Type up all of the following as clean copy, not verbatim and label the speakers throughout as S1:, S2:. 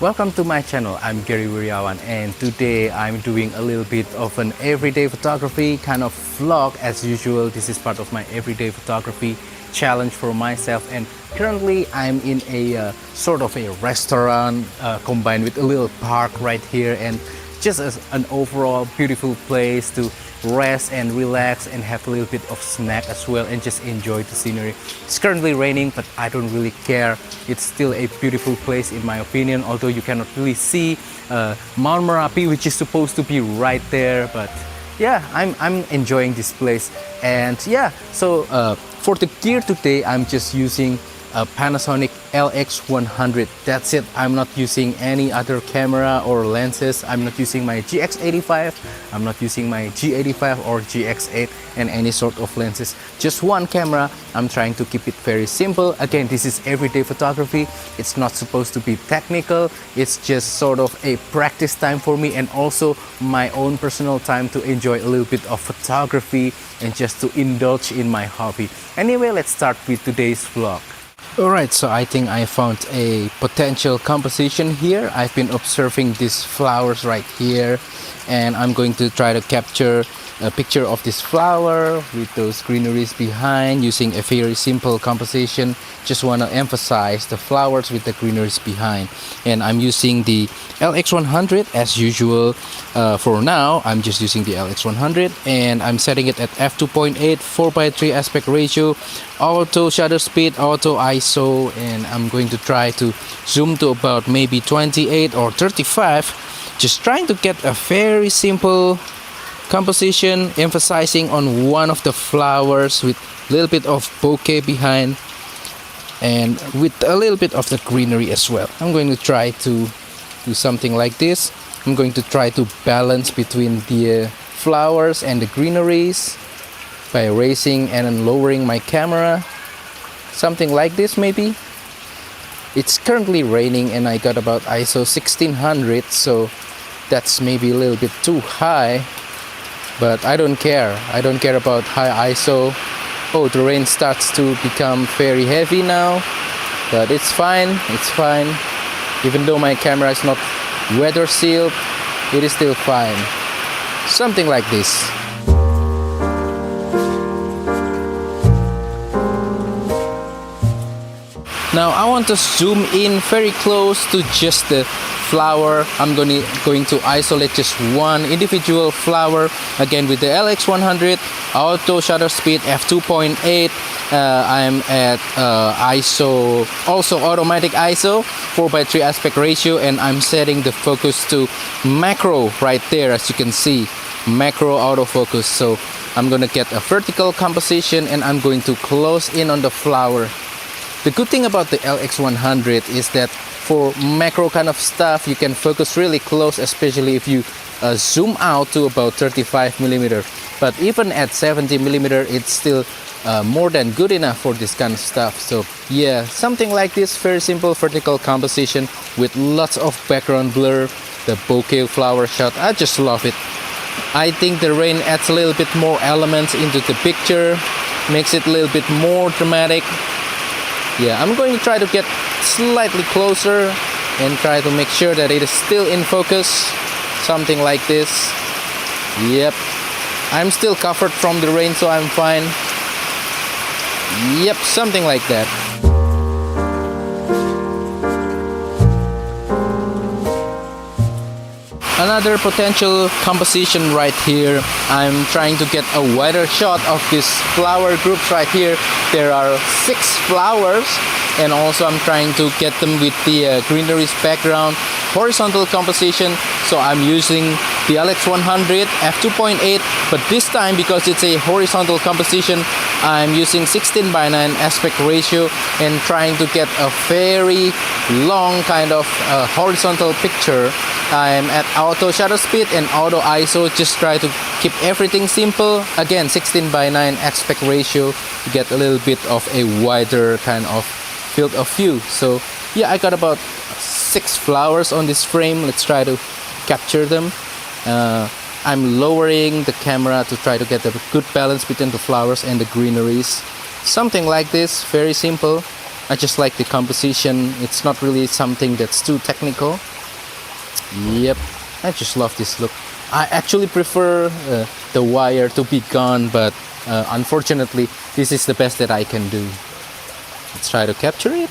S1: Welcome to my channel. I'm Gary Wiryawan, and today I'm doing a little bit of an everyday photography kind of vlog as usual. This is part of my everyday photography challenge for myself, and currently I'm in a sort of a restaurant combined with a little park right here, and just as an overall beautiful place to rest and relax and have a little bit of snack as well and just enjoy the scenery. It's currently raining, but I don't really care. It's still a beautiful place in my opinion, although you cannot really see Mount Merapi, which is supposed to be right there. But yeah, I'm enjoying this place. And yeah, so for the gear today, I'm just using a Panasonic LX100. That's it. I'm not using any other camera or lenses. I'm not using my GX85. I'm not using my G85 or GX8 and any sort of lenses. Just one camera. I'm trying to keep it very simple. Again, this is everyday photography. It's not supposed to be technical. It's just sort of a practice time for me, and also my own personal time to enjoy a little bit of photography and just to indulge in my hobby. Anyway, let's start with today's vlog. Alright, so I think I found a potential composition here. I've been observing these flowers right here, and I'm going to try to capture a picture of this flower with those greeneries behind using a very simple composition. Just want to emphasize the flowers with the greeneries behind, and I'm using the LX100 as usual. For now, I'm just using the LX100, and I'm setting it at f2.8 4:3 aspect ratio, auto shutter speed, auto ISO, and I'm going to try to zoom to about maybe 28 or 35, just trying to get a very simple composition, emphasizing on one of the flowers with a little bit of bouquet behind and with a little bit of the greenery as well. I'm going to try to do something like this. I'm going to try to balance between the flowers and the greeneries by raising and then lowering my camera. Something like this maybe. It's currently raining and I got about ISO 1600, so that's maybe a little bit too high. But I don't care. I don't care about high ISO. Oh, the rain starts to become very heavy now. But it's fine. It's fine. Even though my camera is not weather sealed, it is still fine. Something like this. Now I want to zoom in very close to just the flower. I'm going to isolate just one individual flower. Again, with the LX100, auto shutter speed f2.8. I'm at ISO, also automatic ISO 4:3 aspect ratio, and I'm setting the focus to macro right there, as you can see, macro autofocus. So I'm going to get a vertical composition, and I'm going to close in on the flower. The good thing about the LX100 is that for macro kind of stuff, you can focus really close, especially if you zoom out to about 35mm. But even at 70mm, it's still more than good enough for this kind of stuff. So yeah, something like this, very simple vertical composition with lots of background blur, the bouquet flower shot. I just love it. I think the rain adds a little bit more elements into the picture, makes it a little bit more dramatic. Yeah, I'm going to try to get slightly closer and try to make sure that it is still in focus. Something like this. Yep. I'm still covered from the rain, so I'm fine. Yep, something like that. Another potential composition right here. I'm trying to get a wider shot of this flower groups right here. There are 6 flowers, and also I'm trying to get them with the greeneries background, horizontal composition. So I'm using the LX100 f2.8, but this time, because it's a horizontal composition, I'm using 16:9 aspect ratio and trying to get a very long kind of horizontal picture. I'm at auto shutter speed and auto ISO. Just try to keep everything simple. Again, 16:9 aspect ratio to get a little bit of a wider kind of field of view. So yeah, I got about 6 flowers on this frame. Let's try to capture them. I'm lowering the camera to try to get a good balance between the flowers and the greeneries. Something like this, very simple. I just like the composition. It's not really something that's too technical. Yep, I just love this look. I actually prefer the wire to be gone, but unfortunately this is the best that I can do. Let's try to capture it.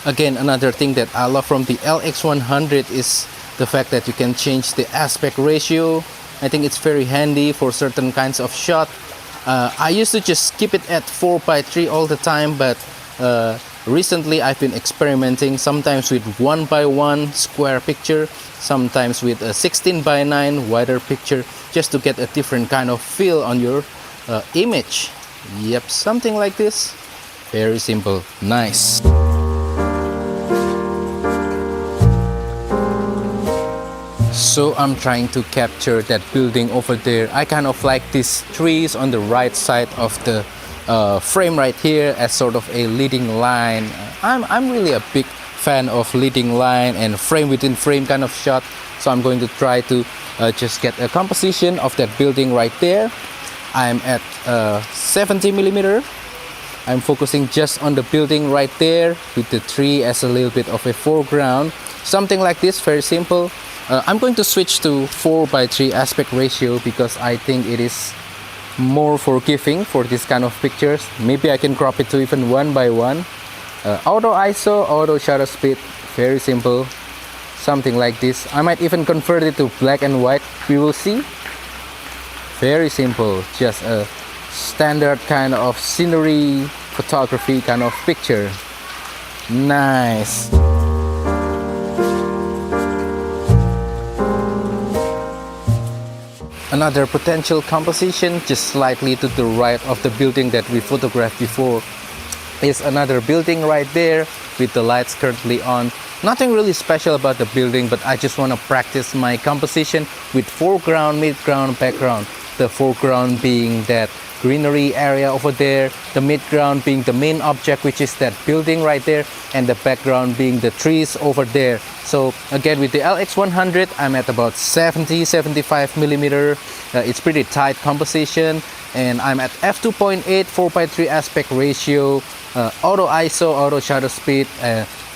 S1: Again, another thing that I love from the LX100 is the fact that you can change the aspect ratio. I think it's very handy for certain kinds of shot. I used to just keep it at 4:3 all the time, but recently I've been experimenting, sometimes with 1:1 square picture, sometimes with a 16:9 wider picture, just to get a different kind of feel on your image. Yep, something like this. Very simple, nice. So I'm trying to capture that building over there. I kind of like these trees on the right side of the frame right here as sort of a leading line. I'm really a big fan of leading line and frame within frame kind of shot. So I'm going to try to just get a composition of that building right there. I'm at 70mm. I'm focusing just on the building right there with the tree as a little bit of a foreground. Something like this, very simple. I'm going to switch to 4:3 aspect ratio because I think it is more forgiving for this kind of pictures. Maybe I can crop it to even 1:1. Auto ISO, auto shutter speed, very simple. Something like this. I might even convert it to black and white. We will see. Very simple. Just a standard kind of scenery photography kind of picture. Nice. Another potential composition just slightly to the right of the building that we photographed before is another building right there with the lights currently on. Nothing really special about the building, but I just want to practice my composition with foreground, midground, background. The foreground being that greenery area over there, the midground being the main object, which is that building right there, and the background being the trees over there. So again, with the LX100, I'm at about 70-75mm. It's pretty tight composition, and I'm at f2.8 4:3 aspect ratio, auto ISO, auto shutter speed.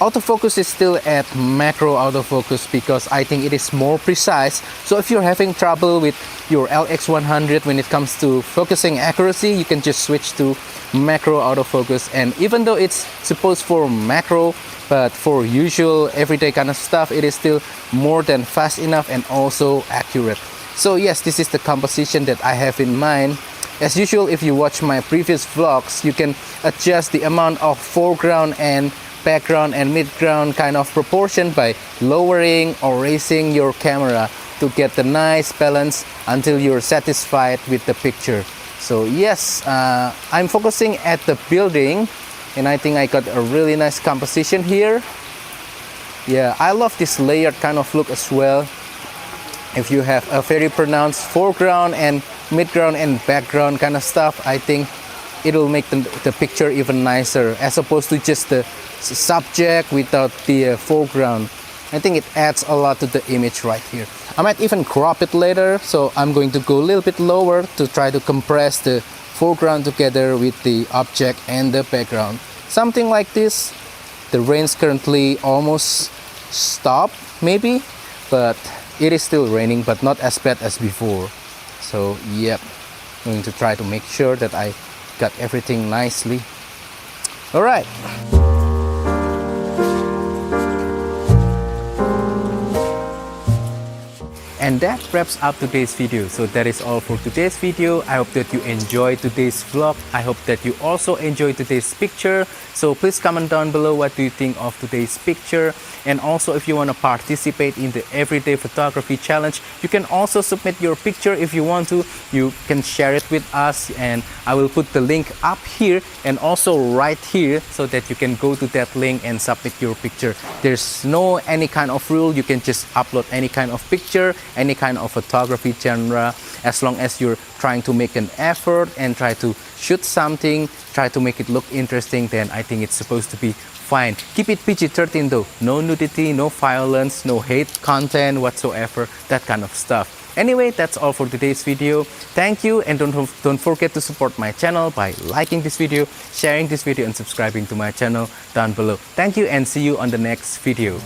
S1: Autofocus is still at macro autofocus because I think it is more precise. So if you're having trouble with your LX100 when it comes to focusing accuracy, you can just switch to macro autofocus. And even though it's supposed for macro, but for usual everyday kind of stuff, it is still more than fast enough and also accurate. So yes, this is the composition that I have in mind. As usual, if you watch my previous vlogs, you can adjust the amount of foreground and background and midground kind of proportion by lowering or raising your camera to get the nice balance until you're satisfied with the picture. So yes, I'm focusing at the building, and I think I got a really nice composition here. Yeah, I love this layered kind of look as well. If you have a very pronounced foreground and midground and background kind of stuff, I think it will make the picture even nicer as opposed to just the subject without the foreground. I think it adds a lot to the image right here. I might even crop it later, so I'm going to go a little bit lower to try to compress the foreground together with the object and the background. Something like this. The rain's currently almost stopped maybe, but it is still raining, but not as bad as before. So yep, I'm going to try to make sure that I got everything nicely. All right. And that wraps up today's video. So that is all for today's video. I hope that you enjoyed today's vlog. I hope that you also enjoyed today's picture. So please comment down below what do you think of today's picture. And also, if you want to participate in the Everyday Photography Challenge, you can also submit your picture if you want to. You can share it with us, and I will put the link up here and also right here so that you can go to that link and submit your picture. There's no any kind of rule. You can just upload any kind of picture, any kind of photography genre, as long as you're trying to make an effort and try to shoot something, try to make it look interesting, then I think it's supposed to be fine. Keep it PG-13 though. No nudity, no violence, no hate content whatsoever, that kind of stuff. Anyway, that's all for today's video. Thank you, and don't forget to support my channel by liking this video, sharing this video, and subscribing to my channel down below. Thank you, and see you on the next video.